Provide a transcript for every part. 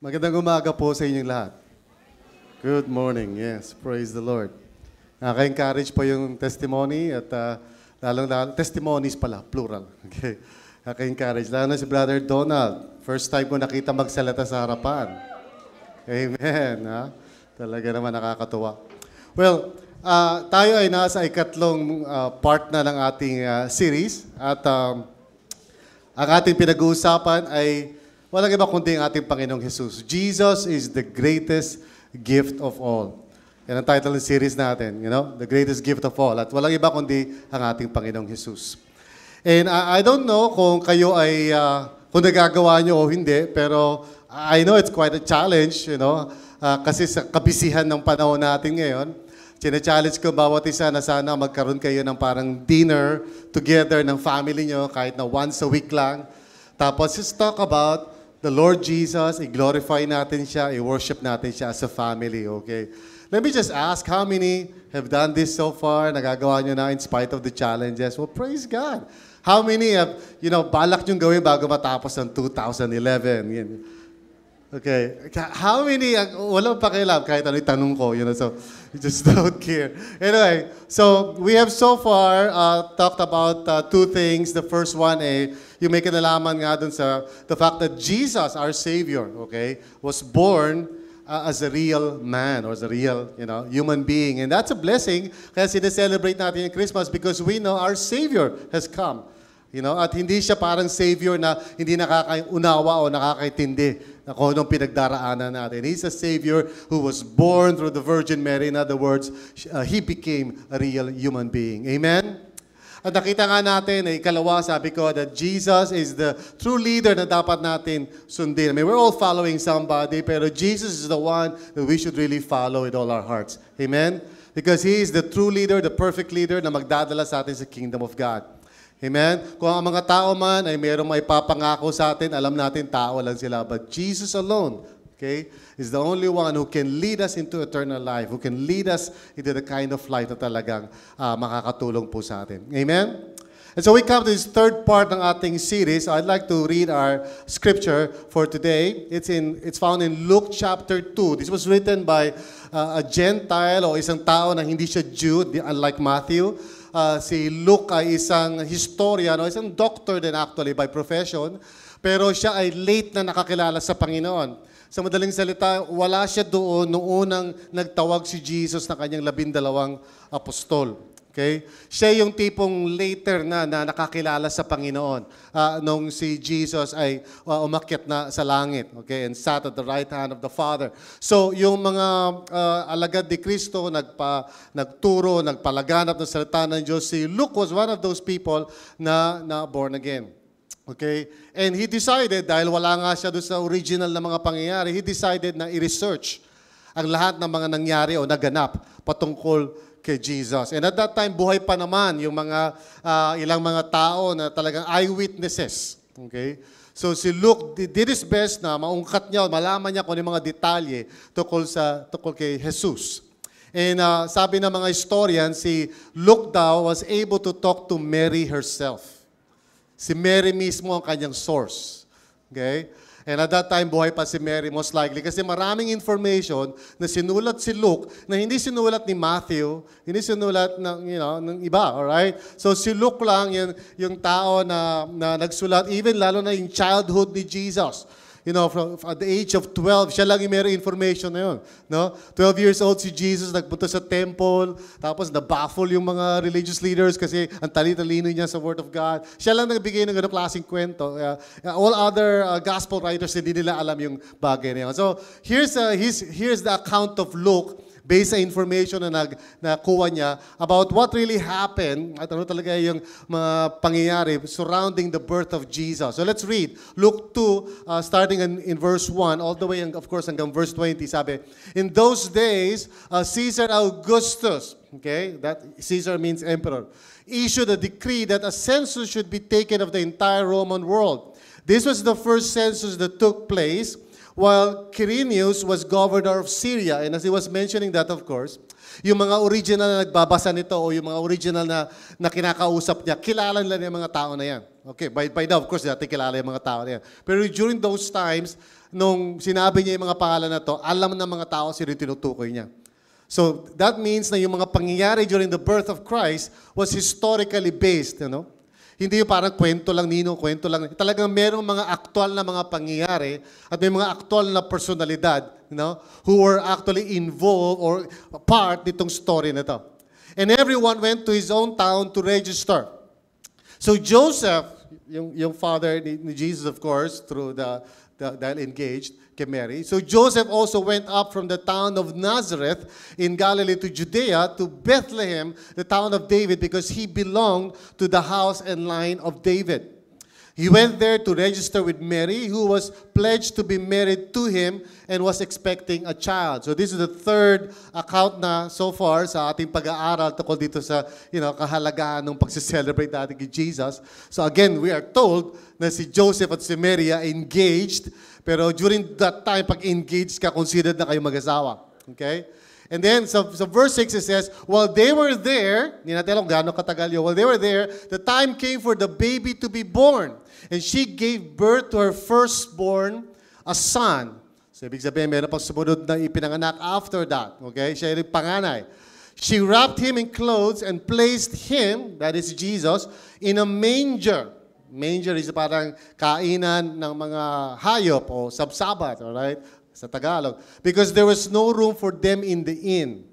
Magandang umaga po sa inyong lahat. Good morning. Yes, praise the Lord. Nakaka-encourage po yung testimony at lalong testimonies pala, plural. Okay. Nakaka-encourage. Lalo na si Brother Donald. First time ko nakita magsalita sa harapan. Amen. Ha? Talaga naman nakakatuwa. Well, tayo ay nasa ikatlong part na ng ating series at ang ating pinag-uusapan ay walang iba kundi ang ating Panginoong Jesus. Jesus is the greatest gift of all. Yan ang title ng series natin, the greatest gift of all. At walang iba kundi ang ating Panginoong Jesus. And I don't know kung kayo ay, kung nagagawa nyo o hindi, pero I know it's quite a challenge, kasi sa kabisihan ng panahon natin ngayon, challenge ko bawat isa na sana magkaroon kayo ng parang dinner together ng family nyo, kahit na once a week lang. Tapos just talk about the Lord Jesus, i-glorify natin siya, i-worship natin siya as a family, okay? Let me just ask, how many have done this so far? Nagagawa nyo na in spite of the challenges? Well, praise God. How many have, balak nyo gawin bago matapos ng 2011? Yan. Okay. How many, walang pakialam kahit ano itanong ko, so you just don't care. Anyway, so we have so far talked about two things. The first one yung may kinalaman nga dun sa the fact that Jesus, our Savior, okay, was born as a real man or as a real, human being. And that's a blessing kaya sineselebrate natin yung Christmas because we know our Savior has come. At hindi siya parang Savior na hindi nakakaunawa o nakakaintindi na kung anong pinagdaraanan natin. He's a Savior who was born through the Virgin Mary. In other words, He became a real human being. Amen? At nakita nga natin, ikalawa, sabi ko, that Jesus is the true leader na dapat natin sundin. I mean, we're all following somebody, pero Jesus is the one that we should really follow with all our hearts. Amen? Because He is the true leader, the perfect leader na magdadala sa atin sa kingdom of God. Amen? Kung ang mga tao man ay mayroong maipapangako sa atin, alam natin tao lang sila. But Jesus alone, okay, is the only one who can lead us into eternal life, who can lead us into the kind of life na talagang makakatulong po sa atin. Amen? And so we come to this third part ng ating series. I'd like to read our scripture for today. It's found in Luke chapter 2. This was written by a Gentile o isang tao na hindi siya Jew, unlike Matthew. Si Luke ay isang historian o isang doctor din actually by profession, pero siya ay late na nakakilala sa Panginoon. Sa madaling salita, wala siya doon noong unang nagtawag si Jesus na kanyang 12 apostol. Okay? Siya yung tipong later na nakakilala sa Panginoon nung si Jesus ay umakyat na sa langit, okay, and sat at the right hand of the Father. So, yung mga alagad ni Kristo, nagturo, nagpalaganap ng salita ng Diyos, si Luke was one of those people na born again. Okay? And he decided, dahil wala nga siya doon sa original na mga pangyayari, he decided na i-research ang lahat ng mga nangyari o naganap patungkol kay Jesus. And at that time, buhay pa naman yung mga ilang mga tao na talagang eyewitnesses. Okay? So si Luke did his best na maungkat niya, malaman niya kung ano yung mga detalye tungkol kay Jesus. And sabi ng mga historian, si Luke daw was able to talk to Mary herself. Si Mary mismo ang kanyang source. Okay? And at that time, buhay pa si Mary most likely kasi maraming information na sinulat si Luke na hindi sinulat ni Matthew, hindi sinulat ng iba, alright? So si Luke lang yung tao na nagsulat, even lalo na yung childhood ni Jesus. From at the age of 12, siya lang yung meron information na yun. No? 12 years old si Jesus, nagpunta sa temple, tapos nabaffle yung mga religious leaders kasi ang tali-talino niya sa Word of God. Siya lang nagbigay ng ganong klaseng kwento. All other gospel writers, hindi nila alam yung bagay na yun. So, here's the account of Luke based sa information na nakuha niya about what really happened at ano talaga yung mga pangyayari surrounding the birth of Jesus. So let's read Luke 2, starting in verse 1, all the way, of course, hanggang verse 20. Sabi, in those days, Caesar Augustus, okay, that Caesar means emperor, issued a decree that a census should be taken of the entire Roman world. This was the first census that took place while Quirinius was governor of Syria. And as he was mentioning that, of course, yung mga original na nagbabasa nito o yung mga original na kinakausap niya, kilala nila yung mga tao na yan. Okay, by now, of course, natin kilala yung mga tao na yan. Pero during those times, nung sinabi niya yung mga pangalan na to, alam ng mga tao sino yung tinutukoy niya. So that means na yung mga pangyayari during the birth of Christ was historically based, Hindi yung parang kwento lang, kwento lang. Talagang merong mga aktual na mga pangyayari at may mga aktual na personalidad, who were actually involved or part nitong story na to. And everyone went to his own town to register. So Joseph, yung father ni Jesus, of course, through dahil engaged kay Mary. So Joseph also went up from the town of Nazareth in Galilee to Judea to Bethlehem, the town of David, because he belonged to the house and line of David. He went there to register with Mary, who was pledged to be married to him and was expecting a child. So this is the third account na so far sa ating pag-aaral tungkol dito sa kahalagahan ng pag-celebrate natin kay Jesus. So again, we are told na si Joseph at si Mary are engaged, pero during that time, pag engaged ka, considered na kayo mag-asawa. Okay? And then, so verse 6, it says, while they were there, hindi natin alam gaano katagal yun, while they were there, the time came for the baby to be born. And she gave birth to her firstborn, a son. So, ibig sabihin, meron pang sumunod na ipinanganak after that. Okay? Siya yung panganay. She wrapped him in clothes and placed him, that is Jesus, in a manger. Manger is parang kainan ng mga hayop o sabsabat, alright? Sa Tagalog. Because there was no room for them in the inn.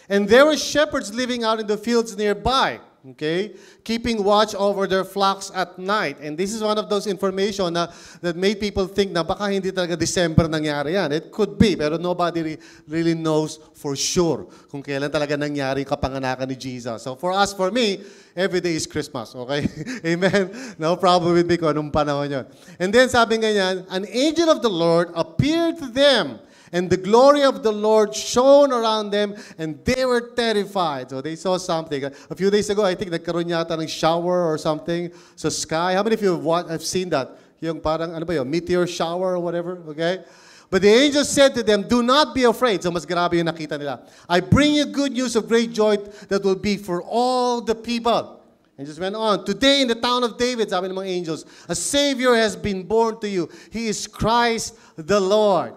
And there were shepherds living out in the fields nearby, okay, keeping watch over their flocks at night. And this is one of those information that made people think na baka hindi talaga December nangyari yan. It could be, pero nobody really knows for sure kung kailan talaga nangyari kapanganakan ni Jesus. So for us, for me, every day is Christmas, okay? Amen? No problem with me kung anong panahon yun. And then sabi nga yan, an angel of the Lord appeared to them, and the glory of the Lord shone around them, and they were terrified. So they saw something. A few days ago, I think nagkaroon yata ng shower or something sa sky. How many of you have seen that? Yung parang, meteor shower or whatever, okay? But the angel said to them, do not be afraid. So mas grabe yung nakita nila. I bring you good news of great joy that will be for all the people. And just went on. Today in the town of David, sabi ng mga angels, a Savior has been born to you. He is Christ the Lord.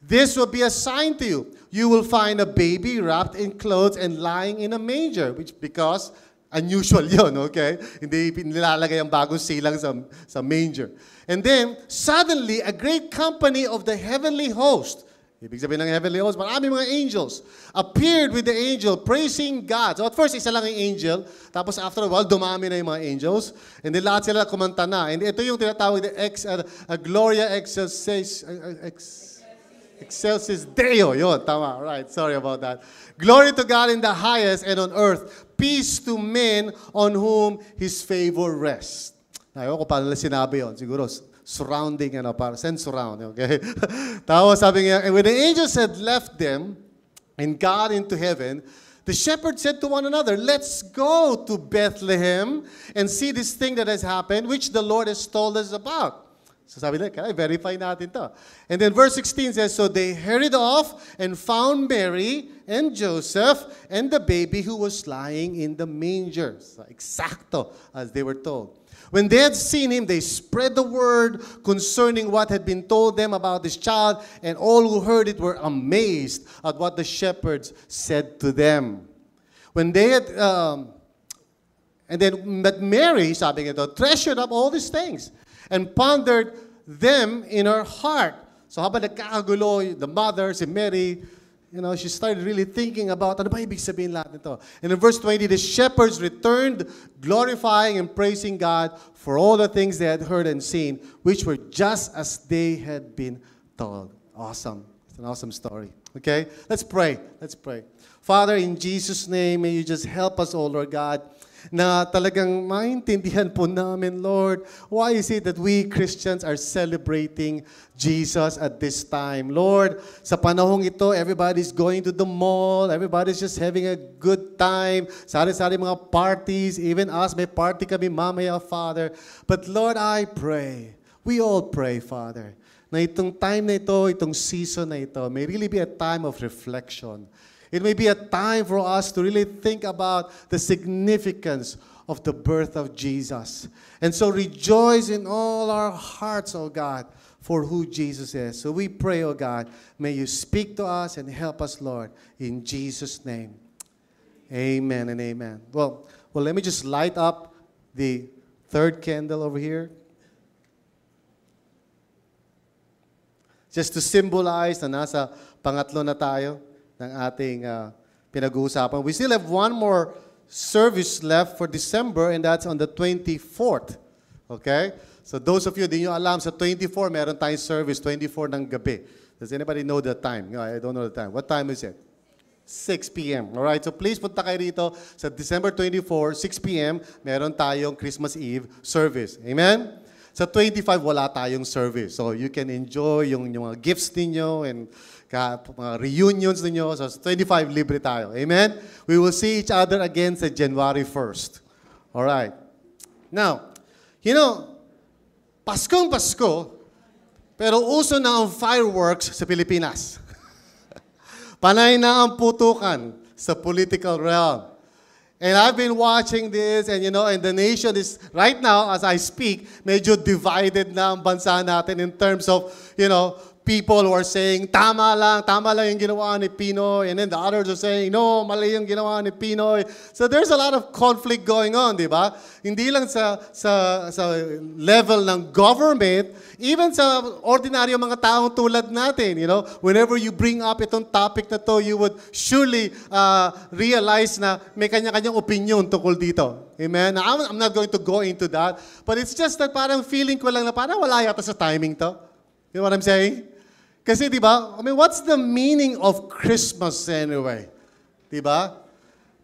This will be a sign to you. You will find a baby wrapped in clothes and lying in a manger, because unusual yun, okay? Hindi nilalagay ang bagong silang sa manger. And then, suddenly, a great company of the heavenly host, ibig sabihin ng heavenly host, maraming mga angels, appeared with the angel, praising God. So at first, isa lang yung angel, tapos after a while, dumami na yung mga angels, and then lahat sila kumanta na. And ito yung tinatawag na Gloria Excelsis Deo. Yun, tama. Right, sorry about that. Glory to God in the highest, and on earth, peace to men on whom His favor rests. Ayaw ko paano nila sinabi yun. Siguro, surrounding, para send surround. Okay? Tapos sabi niya, and when the angels had left them and got into heaven, the shepherds said to one another, let's go to Bethlehem and see this thing that has happened, which the Lord has told us about. So sabi nila, kaya verify natin to. And then verse 16 says, so they hurried off and found Mary and Joseph and the baby who was lying in the manger. So exacto as they were told. When they had seen him, they spread the word concerning what had been told them about this child, and all who heard it were amazed at what the shepherds said to them. When they had, but Mary, sabi nga ito, treasured up all these things and pondered them in her heart. So habang nagkakagulo, the mother, si Mary, she started really thinking about, ano ba ibig sabihin lahat nito? And in verse 20, the shepherds returned, glorifying and praising God for all the things they had heard and seen, which were just as they had been told. Awesome. It's an awesome story. Okay? Let's pray. Let's pray. Father, in Jesus' name, may you just help us, O Lord God, na talagang maintindihan po namin, Lord, why is it that we Christians are celebrating Jesus at this time? Lord, sa panahong ito, everybody's going to the mall, everybody's just having a good time, sari-sari mga parties, even us, may party kami mamaya, Father. But Lord, I pray, we all pray, Father, na itong time na ito, itong season na ito, may really be a time of reflection. It may be a time for us to really think about the significance of the birth of Jesus. And so rejoice in all our hearts, O God, for who Jesus is. So we pray, oh God, may you speak to us and help us, Lord, in Jesus' name. Amen and amen. Well, let me just light up the third candle over here. Just to symbolize na nasa pangatlo na tayo ng ating pinag-uusapan. We still have one more service left for December, and that's on the 24th. Okay? So those of you, di nyo alam, sa 24, meron tayong service, 24 ng gabi. Does anybody know the time? No, I don't know the time. What time is it? 6 p.m. Alright? So please punta kayo rito sa December 24, 6 p.m., meron tayong Christmas Eve service. Amen? Sa 25, wala tayong service. So you can enjoy yung mga gifts ninyo and mga reunions ninyo. So sa 25, libre tayo. Amen? We will see each other again sa January 1st. Alright. Now, you know, Paskong Pasko, pero uso na ang fireworks sa Pilipinas. Panay na ang putukan sa political realm. And I've been watching this, and you know, and the nation is, right now, as I speak, medyo divided na ang bansa natin in terms of, you know, people who are saying, tama lang yung ginawa ni Pinoy, and then the others are saying, no, mali yung ginawa ni Pinoy. So there's a lot of conflict going on, di ba? Hindi lang sa level ng government, even sa ordinaryo mga taong tulad natin, you know, whenever you bring up itong topic na to, you would surely realize na may kanya-kanyang opinion tungkol dito. Amen? Now, I'm not going to go into that, but it's just that parang feeling ko lang na parang wala yata sa timing to. You know what I'm saying? Kasi, di ba, I mean, what's the meaning of Christmas anyway? Di ba?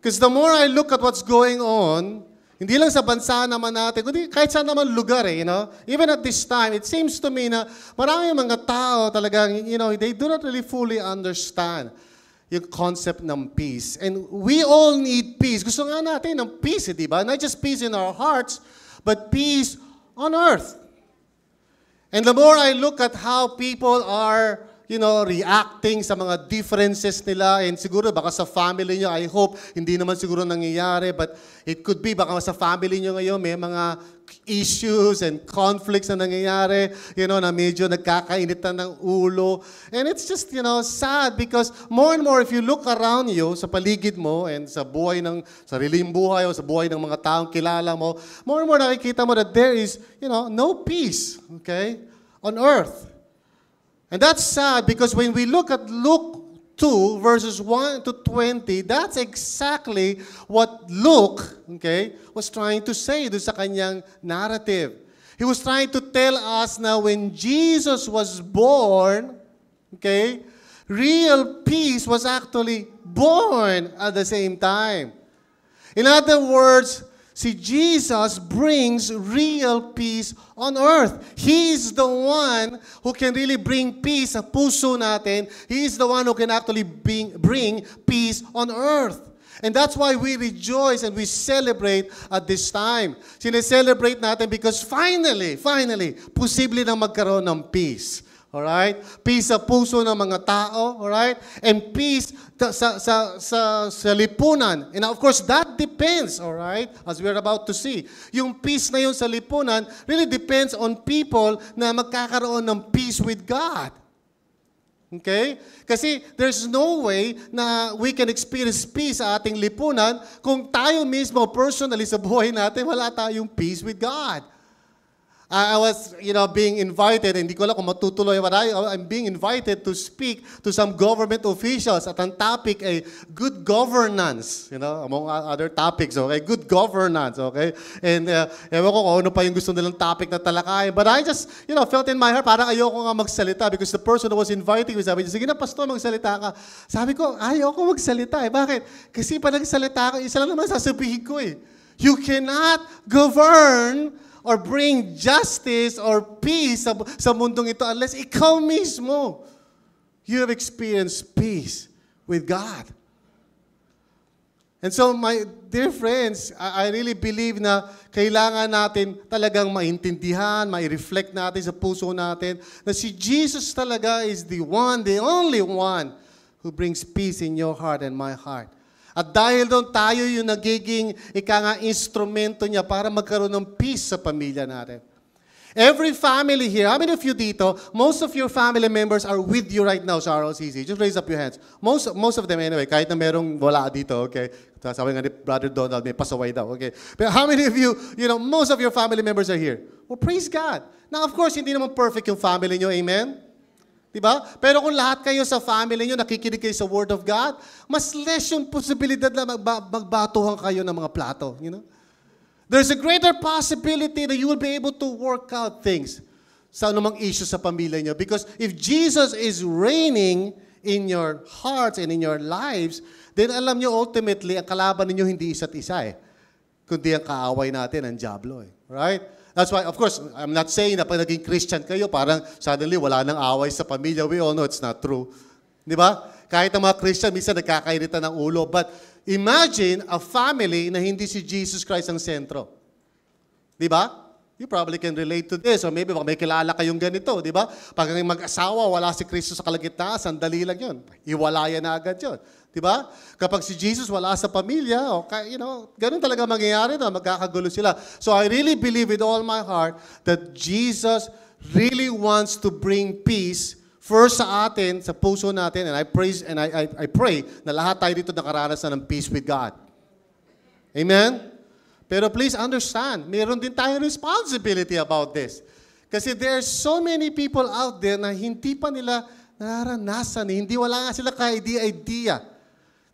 Because the more I look at what's going on, hindi lang sa bansa naman natin, kundi kahit saan naman lugar you know. Even at this time, it seems to me na maraming mga tao talagang, you know, they do not really fully understand yung concept ng peace. And we all need peace. Gusto nga natin ng peace, di ba? Not just peace in our hearts, but peace on earth. And the more I look at how people are, you know, reacting sa mga differences nila, and siguro baka sa family nyo, I hope, hindi naman siguro nangyayari, but it could be, baka sa family nyo ngayon, may mga issues and conflicts na nangyayari, you know, na medyo nagkakainitan ng ulo. And it's just, you know, sad because more and more, if you look around you, sa paligid mo, and sa buhay ng, sariling buhay, o sa buhay ng mga taong kilala mo, more and more nakikita mo that there is, you know, no peace, okay, on earth. And that's sad because when we look at Luke 2, verses 1 to 20, that's exactly what Luke, okay, was trying to say doon sa kanyang narrative. He was trying to tell us na when Jesus was born, okay, real peace was actually born at the same time. In other words, see, Jesus brings real peace on earth. He is the one who can really bring peace sa puso natin. He is the one who can actually bring peace on earth. And that's why we rejoice and we celebrate at this time. Sineselebrate natin because finally, posible na magkaroon ng peace. Alright? Peace sa puso ng mga tao, alright? And peace sa lipunan. And of course, that depends, alright? As we're about to see. Yung peace na yun sa lipunan really depends on people na magkakaroon ng peace with God. Okay? Kasi there's no way na we can experience peace sa ating lipunan kung tayo mismo personally sa buhay natin wala tayong peace with God. I was, you know, being invited, hindi ko alam kung matutuloy, but I'm being invited to speak to some government officials at ang topic ay good governance, you know, among other topics, okay? Good governance, okay? And ewan ko kung ano pa yung gusto nilang topic na talakayin. But I just, you know, felt in my heart, parang ayoko nga magsalita because the person who was inviting me, sabi niya, sige na, pastor, magsalita ka. Sabi ko, ayoko magsalita eh. Bakit? Kasi pag nagsalita ako, isa lang naman sasabihin ko eh. You cannot govern or bring justice or peace sa mundong ito unless ikaw mismo, you have experienced peace with God. And so, my dear friends, I really believe na kailangan natin talagang maintindihan, mai-reflect natin sa puso natin na si Jesus talaga is the one, the only one who brings peace in your heart and my heart. At dahil doon, tayo yung nagiging instrumento niya para magkaroon ng peace sa pamilya natin. Every family here, how many of you dito, most of your family members are with you right now sa RLCC? Just raise up your hands. Most of them anyway, kahit na merong wala dito, okay? Sabi nga ni Brother Donald, may pasaway daw, okay? But how many of you, most of your family members are here? Well, praise God. Now, of course, hindi naman perfect yung family nyo, amen? Diba? Pero kung lahat kayo sa family nyo, nakikinig kayo sa Word of God, mas less yung posibilidad na magbatuhan kayo ng mga plato. There's a greater possibility that you will be able to work out things sa anumang issue sa pamilya nyo. Because if Jesus is reigning in your hearts and in your lives, then alam nyo ultimately, ang kalaban ninyo hindi isa't isa kundi ang kaaway natin, ang diablo Right? That's why, of course, I'm not saying na pag naging Christian kayo, parang suddenly wala nang away sa pamilya. We all know it's not true. Di ba? Kahit ang mga Christian, minsan nagkakairita ng ulo. But imagine a family na hindi si Jesus Christ ang sentro. Di ba? You probably can relate to this. Or maybe may kilala kayong ganito. Di ba? Pag mag-asawa, wala si Kristo sa kalagitnaan, sandali lang yun. Iwalayan na agad yun. Diba? Kapag si Jesus wala sa pamilya, ganun talaga mangyayari na magkakagulo sila. So I really believe with all my heart that Jesus really wants to bring peace first sa atin, sa puso natin, and I pray na lahat tayo dito nakaranas na ng peace with God. Amen? Pero please understand, meron din tayong responsibility about this. Kasi there are so many people out there na hindi pa nila nararanasan, hindi wala nga sila ka-idea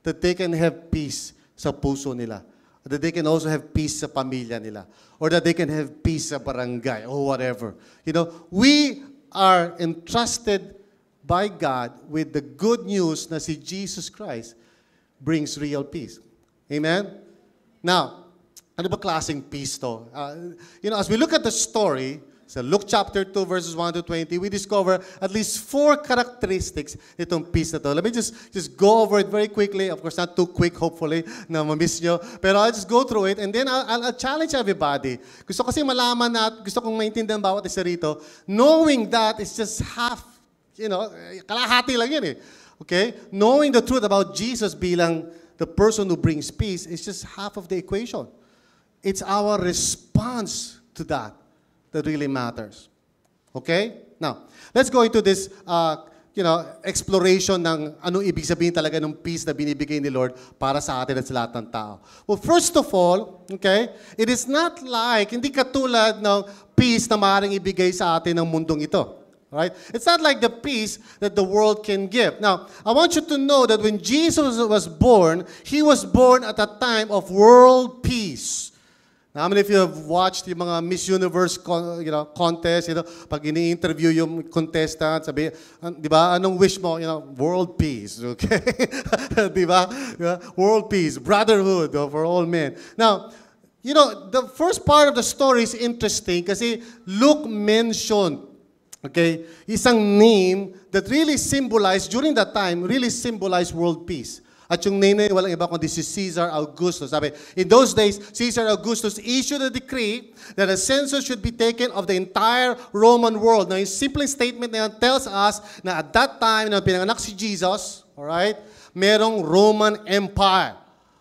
that they can have peace sa puso nila. Or that they can also have peace sa pamilya nila. Or that they can have peace sa barangay or whatever. We are entrusted by God with the good news na si Jesus Christ brings real peace. Amen? Now, ano ba klaseng peace to? As we look at the story, so Luke chapter 2 verses 1 to 20, we discover at least 4 characteristics itong peace na to. Let me just go over it very quickly. Of course, not too quick, hopefully, na ma-miss nyo. Pero I'll just go through it and then I'll challenge everybody. Gusto kasi malaman na, gusto kong maintindihan bawat isa rito, knowing that it's just half, kalahati lang yun Okay? Knowing the truth about Jesus bilang the person who brings peace is just half of the equation. It's our response to that really matters. Okay? Now, let's go into this, exploration ng anong ibig sabihin talaga ng peace na binibigay ni Lord para sa atin at sa lahat ng tao. Well, first of all, okay, it is not like, hindi katulad ng peace na maaaring ibigay sa atin ng mundong ito. Right? It's not like the peace that the world can give. Now, I want you to know that when Jesus was born, He was born at a time of world peace. Now, how many of you have watched yung mga Miss Universe contest, pag ini-interview yung contestant, sabi, di ba, anong wish mo? World peace, okay? Di ba? World peace, brotherhood for all men. Now, the first part of the story is interesting kasi Luke mentioned, okay, isang name that really symbolized, during that time, really symbolized world peace. At yung name na yun, walang iba kundi si Caesar Augustus. Sabi, in those days, Caesar Augustus issued a decree that a census should be taken of the entire Roman world. Now, yung simple statement na yun tells us na at that time, na pinanganak si Jesus, alright, merong Roman Empire.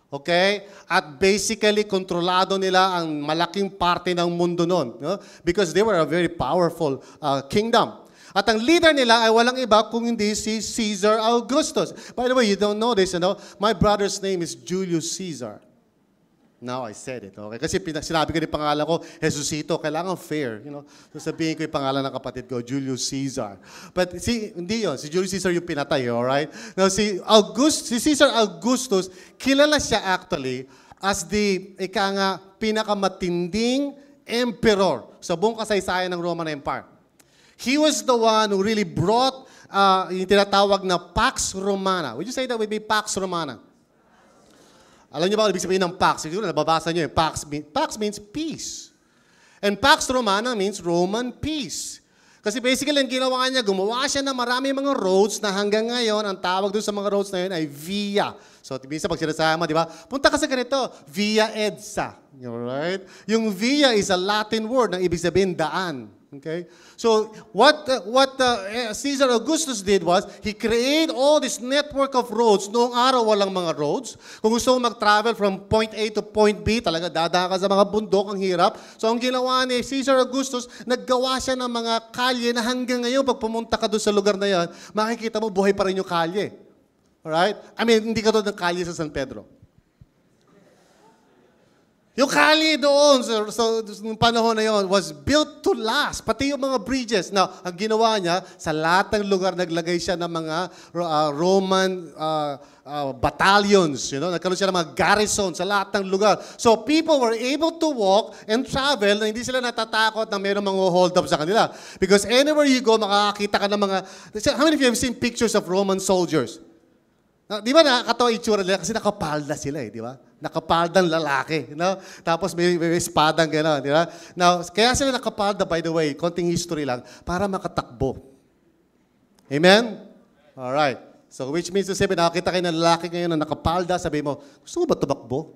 Okay? At basically, kontrolado nila ang malaking parte ng mundo noon. Because they were a very powerful kingdom. At ang leader nila ay walang iba kung hindi si Caesar Augustus. By the way, you don't know this, my brother's name is Julius Caesar. Now I said it, okay? Kasi sinabi ko yung pangalan ko, Jesusito, kailangan fair, So sabihin ko yung pangalan ng kapatid ko, Julius Caesar. But hindi yun, si Julius Caesar yung pinatay, alright? Now si Caesar Augustus, kilala siya actually as the, pinakamatinding emperor sa buong kasaysayan ng Roman Empire. He was the one who really brought yung tinatawag na Pax Romana. Would you say that with me, Pax Romana? Alam niyo ba ang ibig sabihin ng Pax? Siguro nababasa niyo yung Pax means peace. And Pax Romana means Roman peace. Kasi basically, ang ginawa niya, gumawa siya ng marami mga roads na hanggang ngayon, ang tawag doon sa mga roads na yun ay via. So, minsan pag sinasama, di ba? Punta ka sa ganito, via EDSA. Alright? Yung via is a Latin word na ibig sabihin daan. Okay? So, what Caesar Augustus did was, he created all this network of roads. Noong araw, walang mga roads. Kung gusto mo mag-travel from point A to point B, talaga dadaan ka sa mga bundok, ang hirap. So, ang ginawa ni Caesar Augustus, naggawa siya ng mga kalye na hanggang ngayon, pag pumunta ka doon sa lugar na yan, makikita mo, buhay pa rin yung kalye. Alright? I mean, hindi ka doon ng kalye sa San Pedro. Yung kalye doon, so nung panahon na yon, was built to last. Pati yung mga bridges. Now, ang ginawa niya, sa lahat ng lugar, naglagay siya ng mga Roman battalions. Nagkaroon siya ng mga garrison sa lahat ng lugar. So, people were able to walk and travel na hindi sila natatakot na mayroong mga hold up sa kanila. Because anywhere you go, makakakita ka ng mga... How many of you have seen pictures of Roman soldiers? Di ba nakakatawa itsura nila? Kasi nakapalda sila di ba? Nakapaldang lalaki. Tapos may espadang gano'n, di ba? Now, kaya sila nakapalda, by the way, konting history lang, para makatakbo. Amen? Alright. So, which means to say, nakakita kayo ng lalaki ngayon na nakapalda, sabi mo, gusto mo ba tumakbo?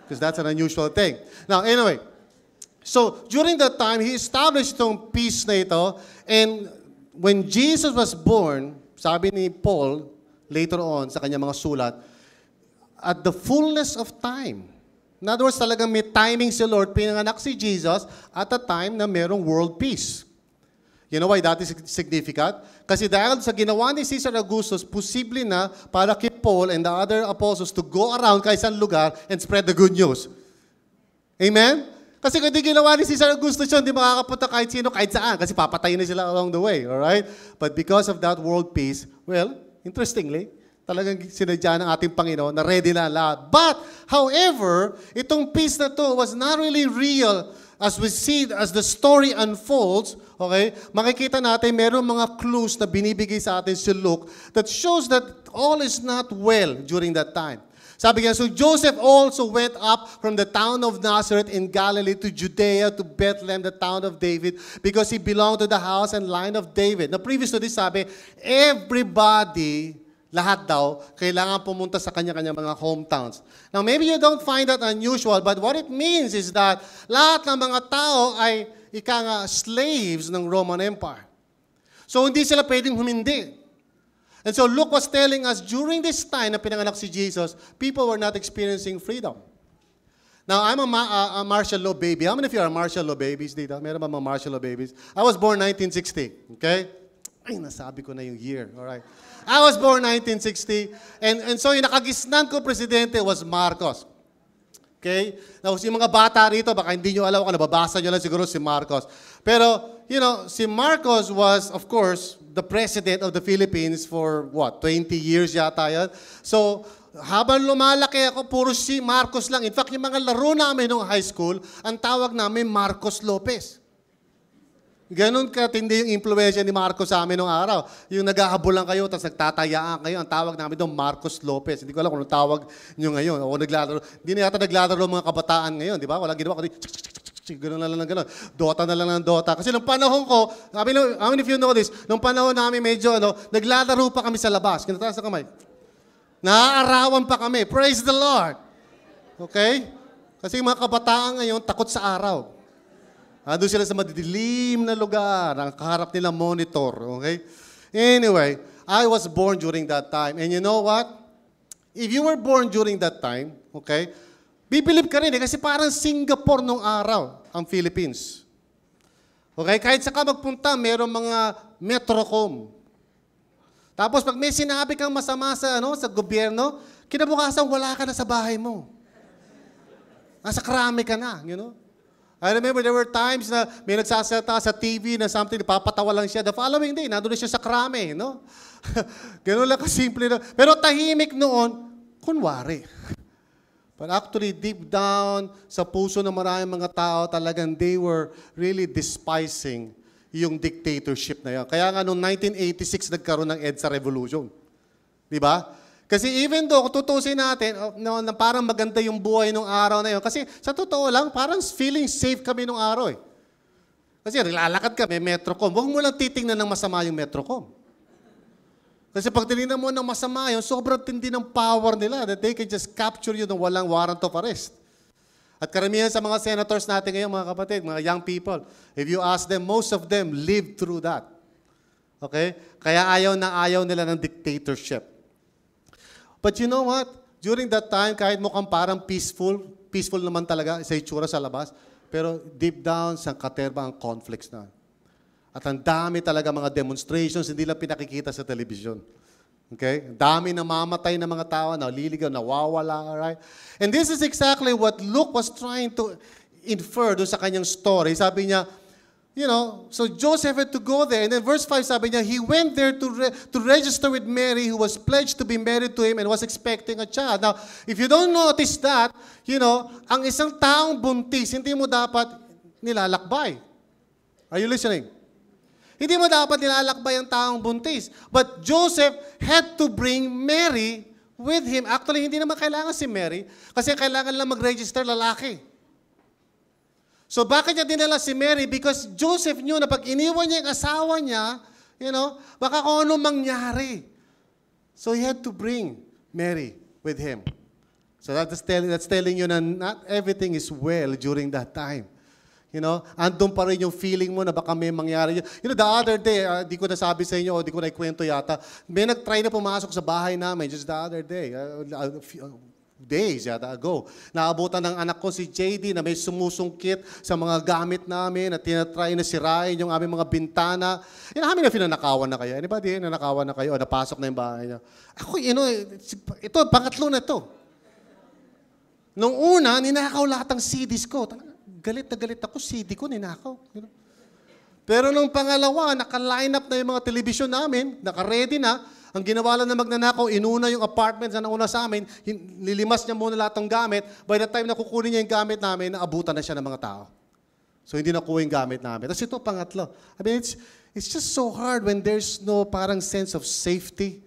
Because that's an unusual thing. Now, anyway, so, during that time, he established itong peace na ito, and when Jesus was born, sabi ni Paul, later on, sa kanyang mga sulat, at the fullness of time. In other words, talagang may timing si Lord, pinanganak si Jesus at a time na merong world peace. You know why that is significant? Kasi dahil sa ginawa ni Caesar Augustus, posible na para kay Paul and the other apostles to go around kahit saan lugar and spread the good news. Amen? Kasi kung di ginawa ni Caesar Augustus yun, di makakapunta kahit sino, kahit saan, kasi papatayin na sila along the way. Alright? But because of that world peace, well, interestingly, talagang sinadya ng ating Panginoon na ready na lahat. But, however, itong peace na to was not really real as we see, as the story unfolds, okay, makikita natin meron mga clues na binibigay sa atin si Luke that shows that all is not well during that time. Sabi niya, so Joseph also went up from the town of Nazareth in Galilee to Judea, to Bethlehem, the town of David, because he belonged to the house and line of David. Now, previous to this, sabi, everybody, lahat daw, kailangan pumunta sa kanya-kanya mga hometowns. Now, maybe you don't find that unusual, but what it means is that lahat ng mga tao ay slaves ng Roman Empire. So, hindi sila pwedeng humindi. And so, Luke was telling us, during this time na pinanganak si Jesus, people were not experiencing freedom. Now, I'm a martial law baby. How many of you are martial law babies dito? Meron ba mga martial law babies? I was born 1960, okay? Ay, nasabi ko na yung year, alright? I was born 1960, and so yung nakagisnan ko presidente was Marcos. Okay? Now, yung mga bata rito, baka hindi nyo alam kung nababasa nyo lang siguro si Marcos. Pero, si Marcos was, of course, the president of the Philippines for, 20 years yata yan. So, habang lumalaki ako, puro si Marcos lang. In fact, yung mga laro namin nung high school, ang tawag namin Marcos Lopez. Ganon katindi yung impluensya ni Marcos sa amin nung araw. Yung naghahabulan kayo, tapos nagtatayaan kayo, ang tawag namin doon, Marcos Lopez. Hindi ko alam kung anong tawag nyo ngayon. O naglalaro. Hindi na yata naglalaro mga kabataan ngayon, di ba? Walang ginawa. Ganon na lang ng ganon. Dota na lang ng Dota. Kasi nung panahon ko, how many of you know this? Nung panahon namin medyo, naglalaro pa kami sa labas. Kinataas na kamay. Naaarawan pa kami. Praise the Lord. Okay? Kasi yung mga kabataan ngayon, takot sa araw. Doon sila sa madidilim na lugar, ang kaharap nila monitor, okay? Anyway, I was born during that time. And you know what? If you were born during that time, okay, bibilib ka rin kasi parang Singapore nung araw, ang Philippines. Okay? Kahit saan ka magpunta, mayroong mga Metrocom. Tapos pag may sinabi kang masama sa gobyerno, kinabukasan wala ka na sa bahay mo. Nasa krami ka na, I remember there were times na may nagsasalita sa TV na something, papatawa lang siya. The following day, nandun na siya sa krame, Ganun lang kasimple. Pero tahimik noon, kunwari. But actually, deep down, sa puso ng maraming mga tao, talagang they were really despising yung dictatorship na yan. Kaya nga noong 1986, nagkaroon ng EDSA Revolution. Di ba? Kasi even though, kung tutusin natin, na parang maganda yung buhay nung araw na yun. Kasi sa totoo lang, parang feeling safe kami nung araw. Kasi lalakad ka, may Metrocom. Huwag mo lang titingnan ng masama yung Metrocom. Kasi pag tinignan mo ng masama yun, sobrang tindi ng power nila that they can just capture you ng walang warrant of arrest. At karamihan sa mga senators natin ngayon, mga kapatid, mga young people, if you ask them, most of them lived through that. Okay? Kaya ayaw nila ng dictatorship. But you know what? During that time, kahit mukhang parang peaceful naman talaga sa itsura sa labas, pero deep down, sa katerba ang conflicts na. At ang dami talaga mga demonstrations, hindi lang pinakikita sa television. Okay? Dami na mamatay na mga tao, naliligaw, nawawala, right? And this is exactly what Luke was trying to infer doon sa kanyang story. Sabi niya, you know, so Joseph had to go there. And then verse 5 sabi niya, he went there to register with Mary who was pledged to be married to him and was expecting a child. Now, if you don't notice that, you know, ang isang taong buntis, hindi mo dapat nilalakbay. Are you listening? Hindi mo dapat nilalakbay ang taong buntis. But Joseph had to bring Mary with him. Actually, hindi naman kailangan si Mary kasi kailangan lang mag-register lalaki. So bakit niya dinala si Mary? Because Joseph knew na pag iniwan niya yung asawa niya, you know, baka kung ano mangyari. So he had to bring Mary with him. So that's telling you na not everything is well during that time. You know, andun pa rin yung feeling mo na baka may mangyari. You know, the other day, di ko nasabi sa inyo o di ko naikwento yata, may nag-try na pumasok sa bahay namin just the other day, days yata ago. Naabutan ng anak ko si JD na may sumusungkit sa mga gamit namin at tinatry na sirain yung aming mga bintana. Kami na pinanakawan na kayo. Anybody, nanakawan na kayo o napasok na yung bahay niya? Ako, you know, ito, pangatlo na to. Nung una, ninakaw lahat ng CDs ko. Galit na galit ako, CD ko, ninakaw. You know? Pero nung pangalawa, naka-line up na yung mga television namin, naka-ready na. Ang ginawa lang na magnanakaw, inuna yung apartments na nauna sa amin, nilimas niya muna lahat ng gamit. By the time na kukunin niya yung gamit namin, naabutan na siya ng mga tao. So hindi nakuha yung gamit namin. Tapos ito, pangatlo. I mean, it's just so hard when there's no parang sense of safety.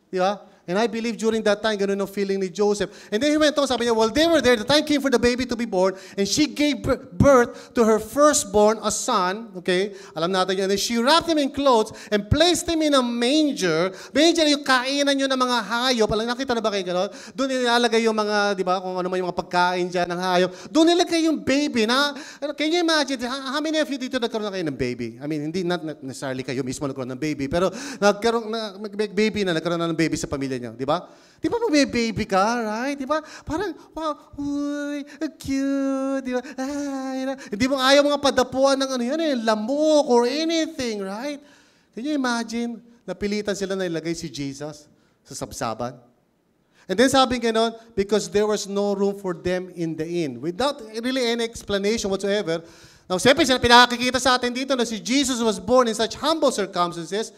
Di ba? And I believe during that time, ganun ang feeling ni Joseph. And then he went on, sabi niya, well, they were there, the time came for the baby to be born, and she gave birth to her firstborn, a son, okay? Alam natin yun. And she wrapped him in clothes and placed him in a manger. Manger, yung kainan nyo ng mga hayop. Alam, nakita na ba kayo gano'n? Doon nilalagay yung mga, di ba, kung ano man yung mga pagkain dyan ng hayop. Doon nilagay yung baby na, can you imagine, how many of you dito nagkaroon na kayo ng baby? I mean, hindi, not necessarily kayo mismo nagkaroon ng baby, pero nagkaroon na ng baby sa pamilya niyo, di ba? Di ba may baby ka, right? Di ba? Parang, wow, uy, cute, di ba? Hindi mo ayaw mga padapuan ng ano yan, lamok or anything, right? Can you imagine? Napilitan sila na ilagay si Jesus sa sabsaban. And then sabi gano'n, because there was no room for them in the inn. Without really any explanation whatsoever. Now, siyempre, pinakikita sa atin dito na si Jesus was born in such humble circumstances.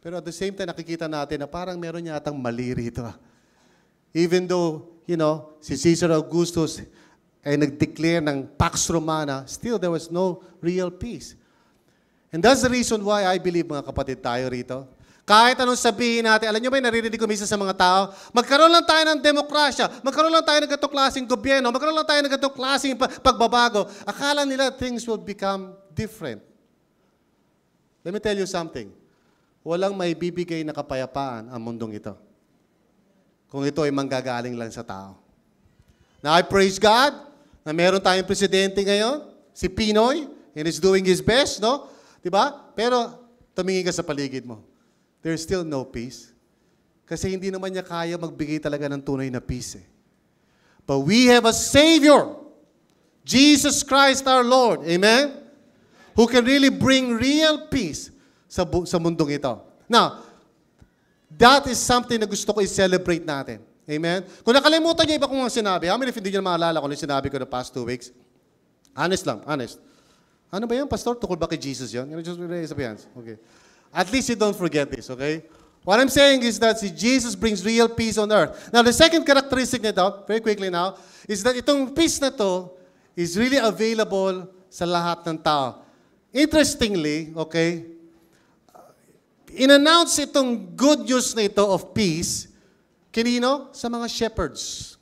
Pero at the same time, nakikita natin na parang meron yatang mali rito. Even though, you know, si Caesar Augustus ay nag-declare ng Pax Romana, still there was no real peace. And that's the reason why I believe, mga kapatid, tayo rito. Kahit anong sabihin natin, alam nyo ba, naririnig ko minsan sa mga tao, magkaroon lang tayo ng demokrasya, magkaroon lang tayo ng ganitong klaseng gobyerno, magkaroon lang tayo ng ganitong klaseng pagbabago. Akala nila things will become different. Let me tell you something. Walang may bibigay na kapayapaan ang mundong ito. Kung ito ay manggagaling lang sa tao. Now, I praise God na meron tayong presidente ngayon, si Pinoy, and he's doing his best, no? Diba? Pero, tumingin ka sa paligid mo. There's still no peace. Kasi hindi naman niya kaya magbigay talaga ng tunay na peace. But we have a Savior, Jesus Christ our Lord, amen? Who can really bring real peace sa mundong ito. Now, that is something na gusto ko i-celebrate natin. Amen? Kung nakalimutan niyo iba kong sinabi, how many of you hindi niyo maalala kung ano sinabi ko the past 2 weeks? Honest lang, honest. Ano ba yan, Pastor? Tukol ba kay Jesus yun? Just raise up your hands. Okay. At least you don't forget this, okay? What I'm saying is that si Jesus brings real peace on earth. Now, the second characteristic nito, very quickly now, is that itong peace na to is really available sa lahat ng tao. Interestingly, okay, in-announce itong good news na ito of peace, kanino? Sa mga shepherds.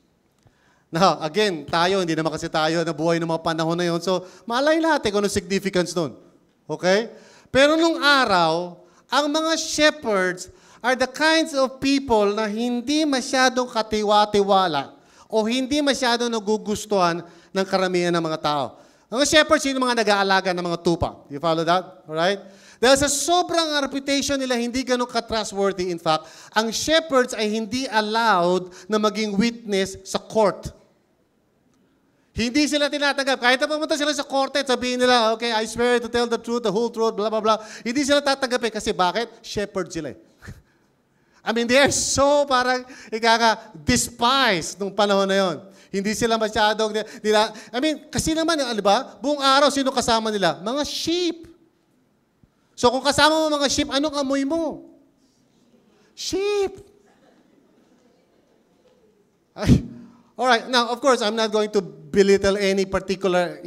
Now, again, tayo, hindi naman kasi tayo nabuhay ng mga panahon na yun. So, malay natin kung ano significance nun. Okay? Pero nung araw, ang mga shepherds are the kinds of people na hindi masyadong katiwa-tiwala o hindi masyadong nagugustuhan ng karamihan ng mga tao. Ang shepherds, yung mga nag-aalaga ng mga tupa. You follow that? Alright? Dahil sa sobrang reputation nila, hindi ganun ka-trustworthy. In fact, ang shepherds ay hindi allowed na maging witness sa court. Hindi sila tinatanggap. Kahit na pumunta sila sa korte at sabihin nila, okay, I swear to tell the truth, the whole truth, blah, blah, blah. Hindi sila tatanggapin. Kasi bakit? Shepherd sila. I mean, they are so parang despised nung panahon na yon. Hindi sila masyadong, kasi naman, ba, buong araw, sino kasama nila? Mga sheep. So kung kasama mo mga sheep, anong amoy mo? Sheep. Ay, alright, now, of course, I'm not going to belittle any particular,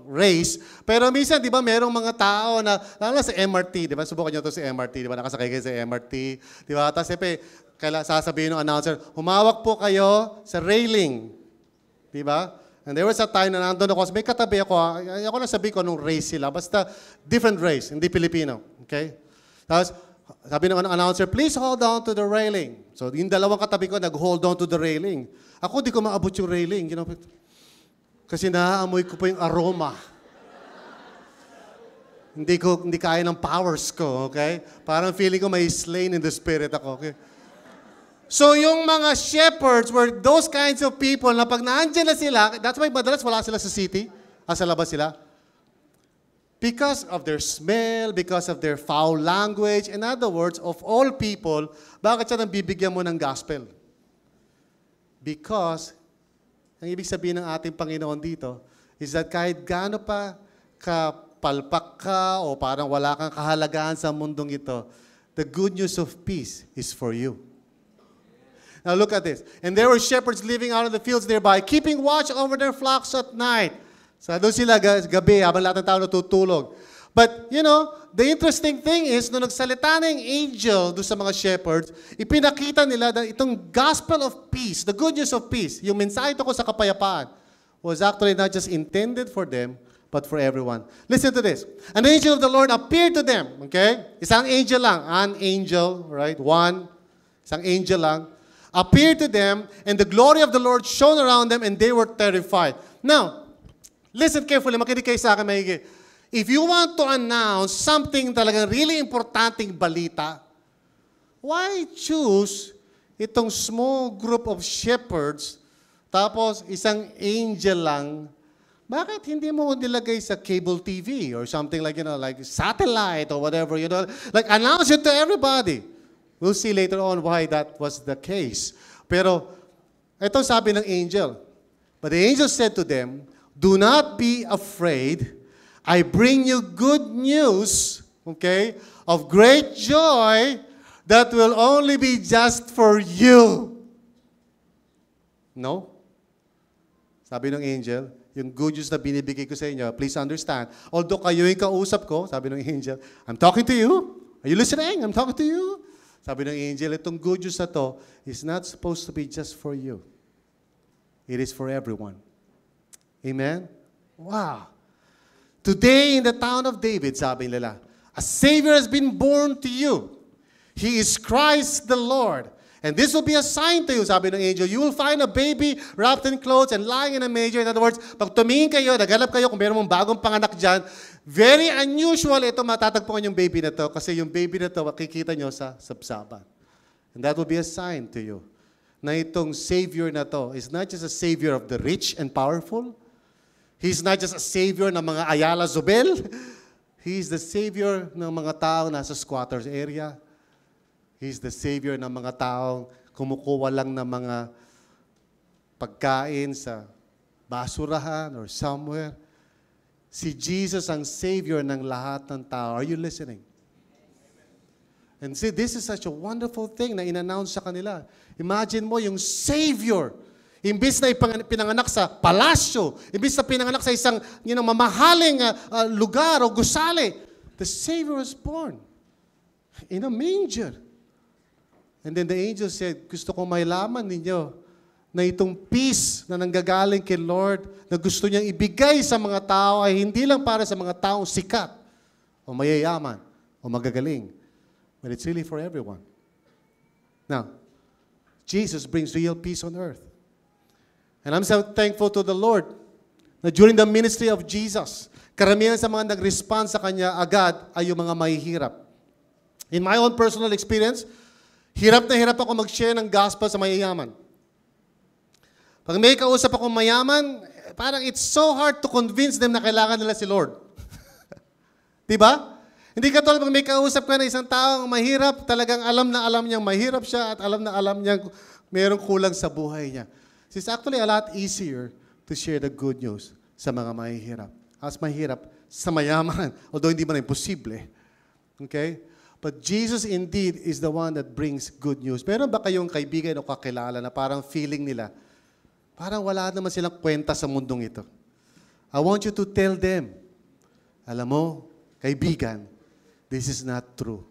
race. Pero minsan, di ba, merong mga tao na, lalo na sa MRT, di ba, subukan nyo to sa MRT, di ba, nakasakay kayo sa MRT, di ba, tapos, sasabihin ng announcer, humawak po kayo sa railing. Di ba? And there was a time na nandun ako, may katabi ako, ako na sabi ko nung race sila, basta different race, hindi Filipino. Okay? Tapos, sabi ng announcer, please hold on to the railing. So, yung dalawang katabi ko, nag-hold on to the railing. Ako, di ko maabot yung railing. Kasi naaamoy ko po yung aroma. Hindi kaya ng powers ko, okay? Parang feeling ko may slain in the spirit ako, okay? So, yung mga shepherds were those kinds of people na pag naandyan na sila, that's why madalas wala sila sa city, sa labas sila. Because of their smell, because of their foul language, in other words, of all people, bakit siya nang bibigyan mo ng gospel? Because, ang ibig sabihin ng ating Panginoon dito, is that kahit gaano pa kapalpak ka o parang wala kang kahalagahan sa mundong ito, the good news of peace is for you. Now look at this. And there were shepherds living out in the fields nearby, keeping watch over their flocks at night. So doon sila gabi, habang lahat ng tao natutulog. But, the interesting thing is, nung nagsalita na yung angel doon sa mga shepherds, ipinakita nila na itong gospel of peace, the good news of peace, yung mensahe ko sa kapayapaan, was actually not just intended for them, but for everyone. Listen to this. An angel of the Lord appeared to them. Okay? Isang angel lang. An angel, right? One. Isang angel lang. Appeared to them, and the glory of the Lord shone around them, and they were terrified. Now, listen carefully, makinig kayo sa akin maigi. If you want to announce something talagang really importanteng balita, why choose itong small group of shepherds, tapos isang angel lang? Bakit hindi mo nilagay sa cable TV or something like, like satellite or whatever, like announce it to everybody. We'll see later on why that was the case. Pero, ito sabi ng angel. But the angel said to them, do not be afraid. I bring you good news, okay, of great joy that will only be just for you. No? Sabi ng angel, yung good news na binibigay ko sa inyo, please understand. Although kayo yung kausap ko, sabi ng angel, I'm talking to you. Are you listening? I'm talking to you. Sabi ng angel, itong good news na to is not supposed to be just for you. It is for everyone. Amen? Wow. Today in the town of David, sabi nila, a Savior has been born to you. He is Christ the Lord. And this will be a sign to you, sabi ng angel. You will find a baby wrapped in clothes and lying in a manger. In other words, pag tumingin kayo, naghanap kayo kung meron mong bagong panganak dyan, very unusual ito, matatagpuan yung baby na to kasi yung baby na to, makikita nyo sa sabsaban. And that will be a sign to you na itong Savior na to is not just a Savior of the rich and powerful. He's not just a Savior ng mga Ayala Zobel. He's the Savior ng mga taong nasa squatters area. He's the Savior ng mga taong kumukuha lang ng mga pagkain sa basurahan or somewhere. Si Jesus ang Savior ng lahat ng tao. Are you listening? And see, this is such a wonderful thing na in-announce sa kanila. Imagine mo yung Savior. Imbis na pinanganak sa palasyo, imbis na pinanganak sa isang mamahaling lugar o gusali, the Savior was born in a manger. And then the angel said, gusto kong mailaman ninyo na itong peace na nanggagaling kay Lord, na gusto niyang ibigay sa mga tao ay hindi lang para sa mga taong sikat o mayayaman o magagaling. But it's really for everyone. Now, Jesus brings real peace on earth. And I'm so thankful to the Lord na during the ministry of Jesus, karamihan sa mga nag-respond sa Kanya agad ay yung mga mahihirap. In my own personal experience, hirap na hirap ako mag-share ng gospel sa mayayaman. Pag may kausap akong mayaman, parang it's so hard to convince them na kailangan nila si Lord. Diba? Hindi katulad pag may kausap ka na isang taong mahirap, talagang alam na alam niyang mahirap siya at alam na alam niyang mayroong kulang sa buhay niya. It's actually a lot easier to share the good news sa mga mahihirap. As mahirap sa mayaman, although hindi man imposible. Okay? But Jesus indeed is the one that brings good news. Meron ba kayong kaibigan o kakilala na parang feeling nila, parang wala naman silang kwenta sa mundong ito? I want you to tell them, alam mo, kaibigan, this is not true.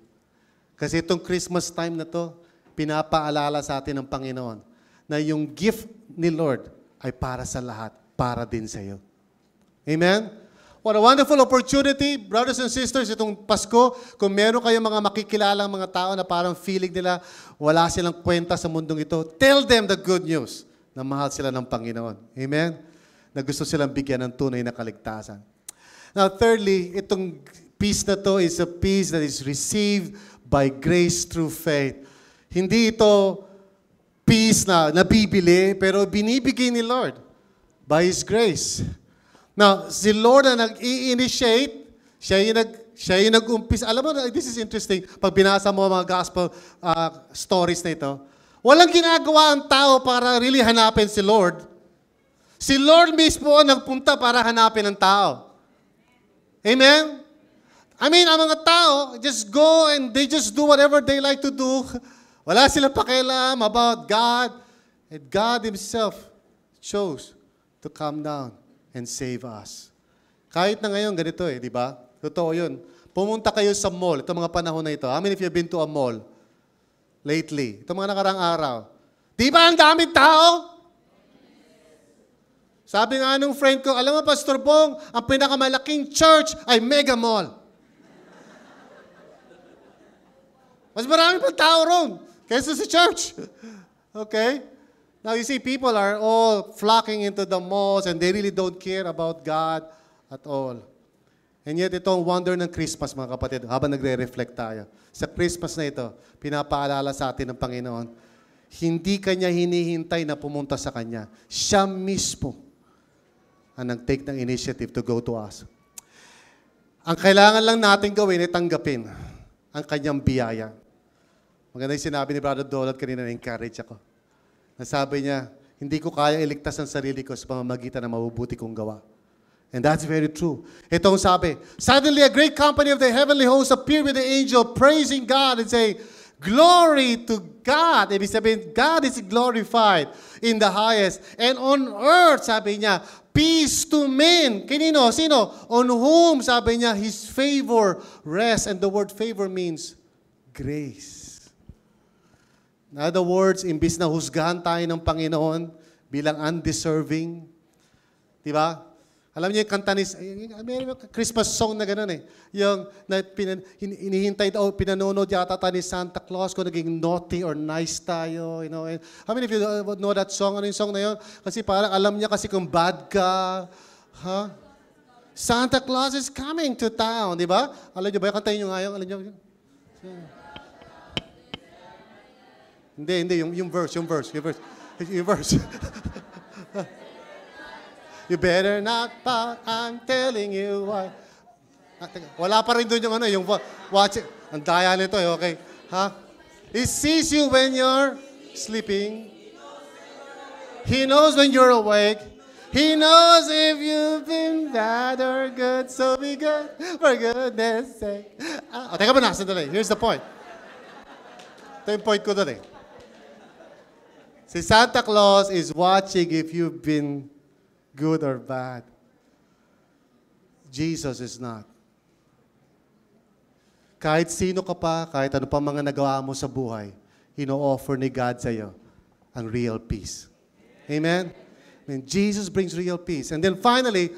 Kasi itong Christmas time na to, pinapaalala sa atin ng Panginoon na yung gift ni Lord ay para sa lahat, para din sa iyo. Amen? What a wonderful opportunity, brothers and sisters, itong Pasko, kung meron kayong mga makikilalang mga tao na parang feeling nila wala silang kwenta sa mundong ito, tell them the good news na mahal sila ng Panginoon. Amen? Na gusto silang bigyan ng tunay na kaligtasan. Now, thirdly, itong peace na to is a peace that is received by grace through faith. Hindi ito peace na nabibili, pero binibigay ni Lord by His grace. Now, si Lord na nag-i-initiate, siya yung nag-umpisa. Alam mo, this is interesting. Pag binasa mo mga gospel stories na ito, walang ginagawa ang tao para really hanapin si Lord. Si Lord mismo ang nagpunta para hanapin ang tao. Amen? I mean, ang mga tao just go and they just do whatever they like to do. Wala silang pakialam about God. And God Himself chose to come down and save us. Kahit na ngayon, ganito di ba? Totoo yun. Pumunta kayo sa mall, itong mga panahon na ito. How many of you have been to a mall lately? Itong mga nakarang araw. Di ba ang daming tao? Sabi nga nung friend ko, alam mo, Pastor Bong, ang pinakamalaking church ay Mega Mall. Mas marami pang tao ron kaysa sa church. Okay? Now you see, people are all flocking into the malls and they really don't care about God at all. And yet, ito ang wonder ng Christmas, mga kapatid, habang nagre-reflect tayo. Sa Christmas na ito, pinapaalala sa atin ng Panginoon, hindi Kanya hinihintay na pumunta sa Kanya. Siya mismo ang nag-take ng initiative to go to us. Ang kailangan lang natin gawin ay tanggapin ang Kanyang biyaya. Maganda yung sinabi ni Brother Donald kanina, na-encourage ako. Nasabi niya, hindi ko kaya iligtas ang sarili ko sa pamamagitan ng mabubuti kong gawa. And that's very true. Ito ang sabi, suddenly a great company of the heavenly hosts appeared with the angel praising God and saying, glory to God. Ibig sabihin, God is glorified in the highest. And on earth, sabi niya, peace to men. Kinino? Sino? On whom, sabi niya, His favor rests. And the word favor means grace. In other words, imbis na husgahan tayo ng Panginoon bilang undeserving, di ba? Alam niyo yung kanta ni, may Christmas song na gano'n yung hinihintay daw, pinanonood yata tayo ni Santa Claus kung naging naughty or nice tayo. You know? And how many of you know that song? Ano yung song na yun? Kasi parang alam niya kasi kung bad ka. Huh? Santa Claus is coming to town, di ba? Alam niyo ba? Kantayin niyo nga yun. Alam niyo? Hindi, yung verse. You better not pout, I'm telling you why. Wala pa rin doon yung watch it. Ang daya nito okay? Ha? He sees you when you're sleeping. He knows when you're awake. He knows if you've been bad or good, so be good, for goodness sake. Teka ba na, sandali. Here's the point. Ito yung point ko doon Si Santa Claus is watching if you've been good or bad. Jesus is not. Kahit sino ka pa, kahit ano pa mga nagawa mo sa buhay, ino-offer ni God sa iyo ang real peace. Amen? And Jesus brings real peace. And then finally,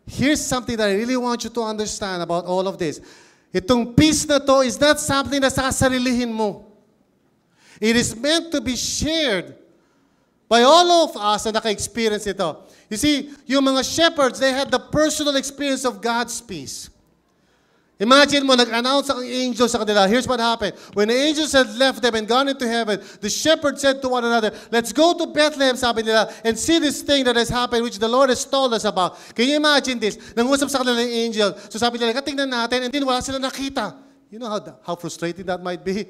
here's something that I really want you to understand about all of this. Itong peace na to is not something na sasarilihin mo. It is meant to be shared By all of us na naka-experience ito. You see, yung mga shepherds, they had the personal experience of God's peace. Imagine mo, nag-announce ang angel sa kanila. Here's what happened. When the angels had left them and gone into heaven, the shepherds said to one another, let's go to Bethlehem, sabi nila, and see this thing that has happened, which the Lord has told us about. Can you imagine this? Nangusap sa kanila ng angel. So sabi nila, tingnan natin, and then wala sila nakita. You know how frustrating that might be?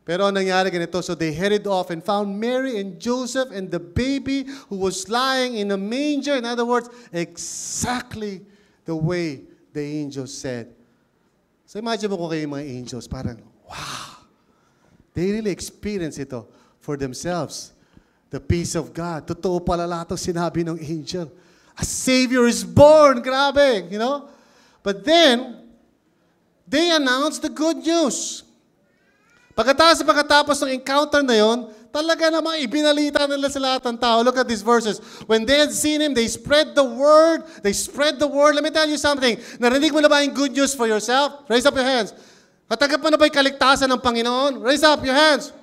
Pero ang nangyari ganito, so they headed off and found Mary and Joseph and the baby who was lying in a manger. In other words, exactly the way the angels said. So imagine mo kung kayo yung mga angels, parang, wow! They really experience ito for themselves. The peace of God. Totoo pala lahat ang sinabi ng angel. A Savior is born! Grabe! You know? But then, they announced the good news. Pagkatapos ng encounter na yon, talaga namang ibinalita nila sa lahat ng tao. Look at these verses. When they had seen Him, they spread the word. They spread the word. Let me tell you something. Narinig mo na ba yung good news for yourself? Raise up your hands. Katanggap mo na ba yung kaligtasan ng Panginoon? Raise up your hands.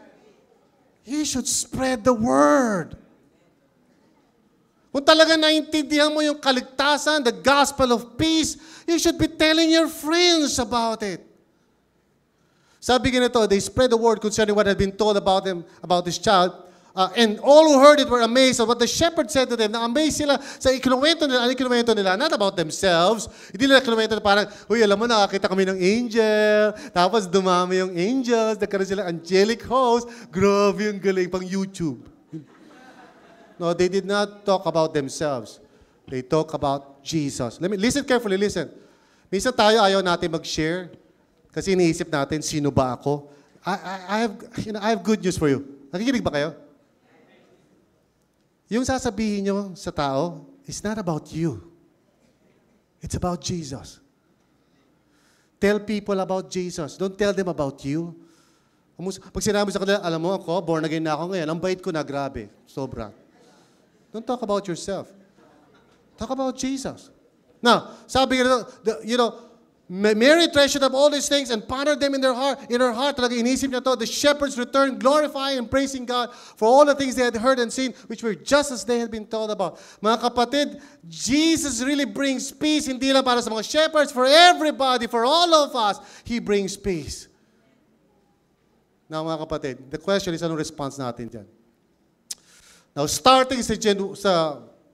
You should spread the word. Kung talaga naintindihan mo yung kaligtasan, the gospel of peace, you should be telling your friends about it. Sabi ganito, they spread the word concerning what had been told about them, about this child. And all who heard it were amazed at what the shepherd said to them. Na-amazed sila sa ikinuwento nila. Ano ikinuwento nila? Not about themselves. Hindi nila ikinuwento na parang, uy, alam mo, nakakita kami ng angel. Tapos dumami yung angels. Nagkaroon sila angelic host. Grabe yung galing pang YouTube. No, they did not talk about themselves. They talk about Jesus. Listen carefully, listen. Minsan tayo ayaw natin mag-share. Kasi iniisip natin, sino ba ako? I have good news for you. Nakikinig ba kayo? Yung sasabihin nyo sa tao, it's not about you. It's about Jesus. Tell people about Jesus. Don't tell them about you. Pag sinabi sa kanila, alam mo ako, born again na ako ngayon, ang bait ko na, grabe, sobra. Don't talk about yourself. Talk about Jesus. Now, sabi nga, you know, Mary treasured up all these things and pondered them in her heart. Talaga inisip niya to. The shepherds returned, glorifying and praising God for all the things they had heard and seen, which were just as they had been told about. Mga kapatid, Jesus really brings peace, hindi lang para sa mga shepherds, for everybody, for all of us, He brings peace. Now, mga kapatid, the question is, anong response natin dyan? Now, starting sa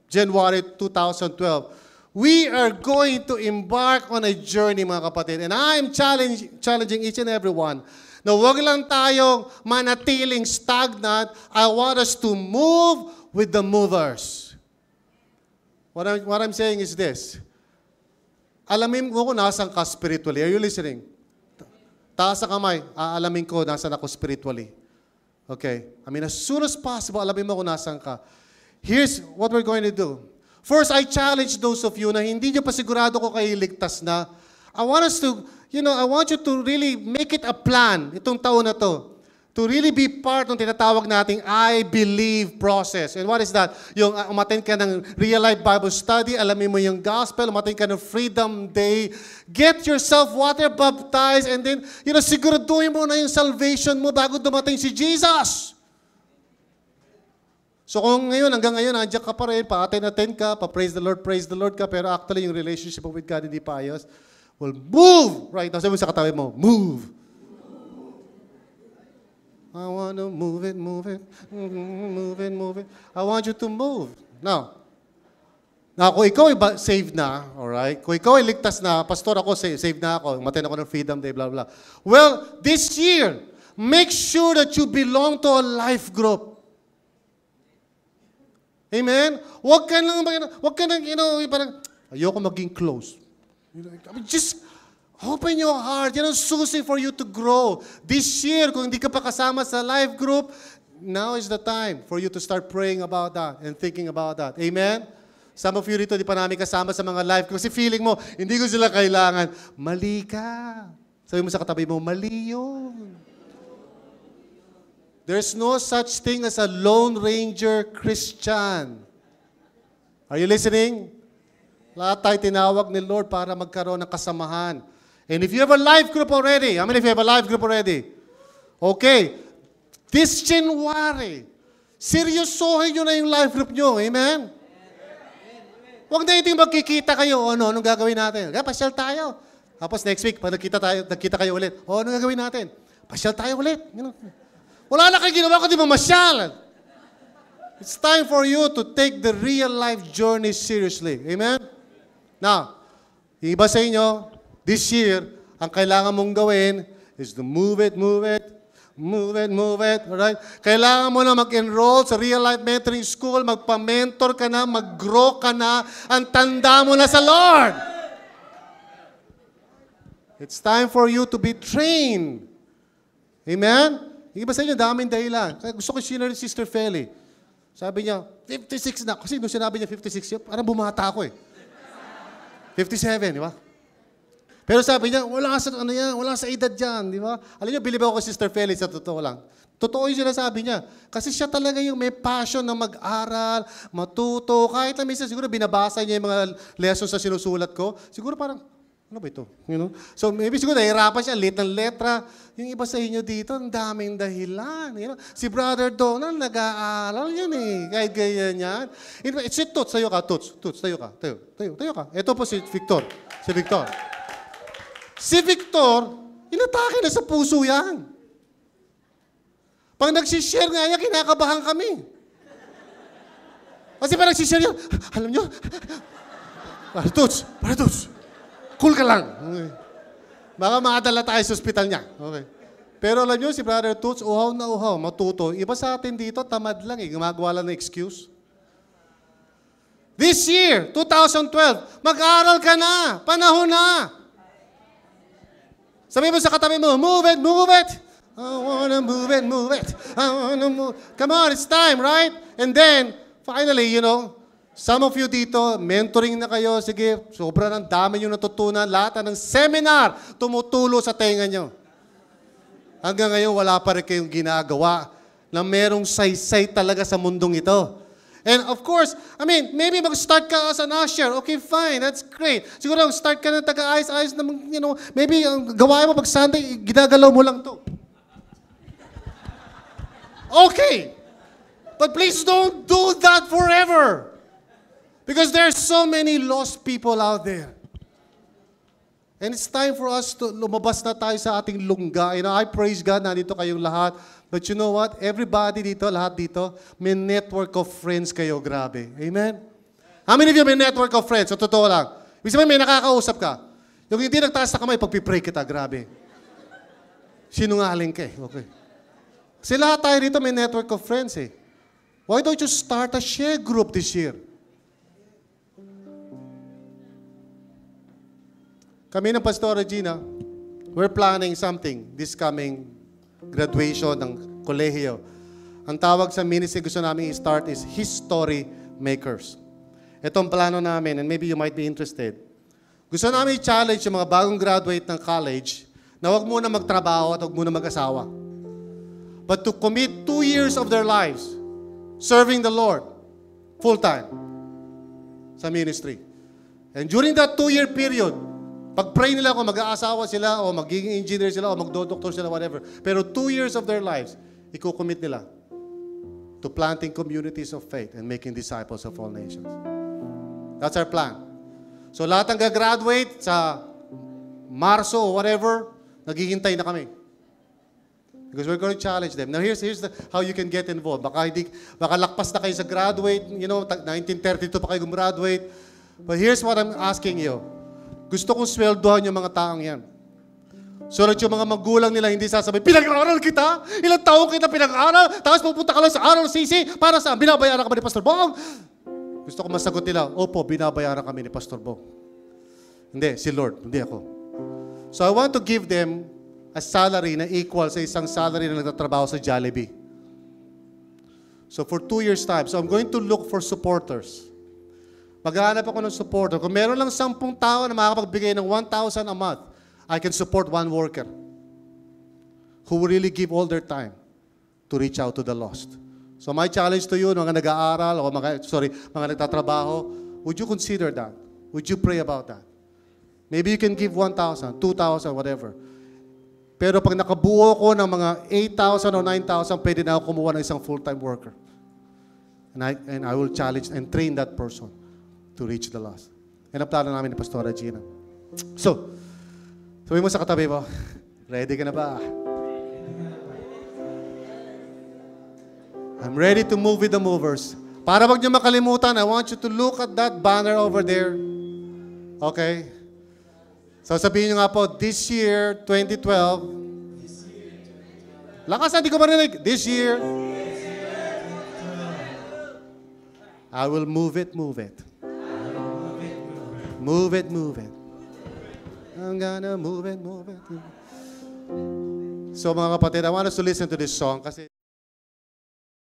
January 2012, we are going to embark on a journey, mga kapatid. And I'm challenging each and every one na huwag lang tayong manatiling stagnant. I want us to move with the movers. What I'm saying is this. Alamin mo kung nasan ka spiritually. Are you listening? Taas sa kamay, aalamin ko nasan ako spiritually. Okay? I mean, as soon as possible, alamin mo kung nasan ka. Here's what we're going to do. First, I challenge those of you na hindi nyo pa sigurado ko kayo ligtas na. I want us to, I want you to really make it a plan itong taon na to really be part ng tinatawag nating I believe process. And what is that? Yung umattend ka ng real life Bible study, alamin mo yung gospel, umattend ka ng Freedom Day, get yourself water baptized, and then, siguraduhin mo na yung salvation mo bago dumating si Jesus. So kung hanggang ngayon, nandiyan ka pa rin, pa-attend ka, pa-praise the Lord ka, pero actually yung relationship with God hindi pa ayos, well, move! Right now, sabi mo sa katabi mo, move! I want to move it, move it. I want you to move. Now, kung ikaw ay saved na, alright? Kung ikaw ay ligtas na, pastor ako, saved na ako, umattend ako ng Freedom Day, blah, blah. Well, this year, make sure that you belong to a life group. Amen? Huwag ka nang, parang, ayoko maging close. Just open your heart. Yan ang susi for you to grow. This year, kung hindi ka pa kasama sa life group, now is the time for you to start praying about that and thinking about that. Amen? Some of you rito, di pa namin kasama sa mga life group kasi feeling mo, hindi ko sila kailangan. Mali ka. Sabi mo sa katabi mo, mali yun. There's no such thing as a Lone Ranger Christian. Are you listening? Lahat tayo tinawag ni Lord para magkaroon ng kasamahan. And if you have a life group already, how many of you have a life group already? Okay. This January, Seryosohin nyo na yung life group nyo. Amen? Huwag na iting magkikita kayo. Anong gagawin natin? Pasyal tayo. Tapos next week, pag nagkita kayo ulit, anong gagawin natin? Pasyal tayo ulit. Wala na kayo ginawa kundi mamasyal. It's time for you to take the real life journey seriously. Amen? Now, yung iba sa inyo, this year, ang kailangan mong gawin is to move it. Alright? Kailangan mo na mag-enroll sa Real Life Mentoring School, magpa-mentor ka na, mag-grow ka na, ang tanda mo na sa Lord. It's time for you to be trained. Amen? Yung iba sa inyo, daming dahilan. Kaya gusto ko sinare ni Sister Feli. Sabi niya, 56 na. Kasi nung sinabi niya 56, parang bumata ako eh. 57, di ba? Pero sabi niya, wala sa edad dyan, di ba? Alam niyo, bilib ako kay Sister Felix, sa totoo lang. Totoo yung sinasabi niya. Kasi siya talaga yung may passion na mag-aral, matuto. Kahit na minsan siguro binabasa niya yung mga lessons na sinusulat ko. Siguro parang, ano ba ito? So maybe siguro nahirapan siya, late ng letra. Yung iba sa inyo dito, ang daming dahilan. Si Brother Donald, nag-aaral yan eh. Kahit ganyan yan. Si Toots, tayo ka, Toots, tayo ka. Tayo ka. Ito po si Victor. Si Victor, inatake na sa puso yan. Pag nagsishare nga niya, kinakabahan kami. Kasi pag nagsishare niya, alam nyo, para Toots, cool ka lang. Okay. Baka makadala tayo sa ospital niya. Okay. Pero alam nyo, si Brother Toots, uhaw na uhaw, matuto. Iba sa atin dito, tamad lang eh, gumagawa lang ng excuse. This year, 2012, mag-aaral ka na, panahon na. Sabi mo sa katabi mo, move it. I wanna move it. I wanna move. Come on, it's time, right? And then, finally, some of you dito, mentoring na kayo. Sige, sobrang ang dami nyo natutunan. Lahat ng seminar, tumutulo sa tenga nyo. Hanggang ngayon, wala pa rin kayong ginagawa na merong saysay talaga sa mundong ito. And of course, maybe mag-start ka as an usher. Okay, fine. That's great. Siguro, start ka ng taga-ayos-ayos na, maybe ang gawain mo pag Sunday, ginagalaw mo lang to. Okay. But please don't do that forever. Because there's so many lost people out there. And it's time for us to lumabas na tayo sa ating lungga. I praise God, nandito kayong lahat. But you know what? Everybody dito, lahat dito, may network of friends kayo. Grabe. Amen? How many of you may network of friends? So, totoo lang. Ibig sabihin, may nakakausap ka. Yung hindi nagtaas na kamay, pagpipray kita. Grabe. Sinungaling ka eh. Okay. Kasi lahat tayo dito may network of friends eh. Why don't you start a share group this year? Kami ng Pastor Regina, we're planning something this coming graduation ng kolehiyo. Ang tawag sa ministry gusto namin i-start is History Makers. Ito ang plano namin and maybe you might be interested. Gusto namin i-challenge yung mga bagong graduate ng college na huwag muna magtrabaho at huwag muna mag-asawa. But to commit 2 years of their lives serving the Lord full-time sa ministry. And during that 2-year period, pag-pray nila kung mag-aasawa sila o magiging engineer sila o magdodoktor sila, whatever. Pero 2 years of their lives, iko-commit nila to planting communities of faith and making disciples of all nations. That's our plan. So lahat ng gagraduate sa Marso o whatever, naghihintay na kami. Because we're going to challenge them. Now here's how you can get involved. Baka lakpas na kayo sa graduate, 1932 pa kayo gumraduate. But here's what I'm asking you. Gusto kong sweldohan yung mga taong yan. So that yung mga magulang nila hindi sasabihin, pinag-aaral kita? Ilang taong kita pinag-aaral? Tapos pupunta ka lang sa RLCC para saan? Binabayaran ka ba ni Pastor Bong? Gusto ko masagot nila, opo, binabayaran kami ni Pastor Bong. Hindi, si Lord, hindi ako. So I want to give them a salary na equal sa isang salary na nagtatrabaho sa Jollibee. So for 2 years' time, so I'm going to look for supporters. Maghahanap ako ng supporter. Kung meron lang 10 tao na makakapagbigay ng 1,000 a month, I can support 1 worker who will really give all their time to reach out to the lost. So my challenge to you, mga nag-aaral o mga nagtatrabaho, would you consider that? Would you pray about that? Maybe you can give 1,000, 2,000, whatever. Pero pag nakabuo ko ng mga 8,000 o 9,000, pwede na ako kumuha ng isang full-time worker. And I will challenge and train that person to reach the lost. Yan ang plano namin ni Pastora Gina. So, sabi mo sa katabi mo, ready ka na ba? I'm ready to move with the movers. Para wag niyo makalimutan, I want you to look at that banner over there. Okay? So sabihin niyo nga po, this year, 2012, lakas, hindi ko marinig. This year, I will move it, move it. Move it, move it. I'm gonna move it, move it. So mga kapatid, I want us to listen to this song kasi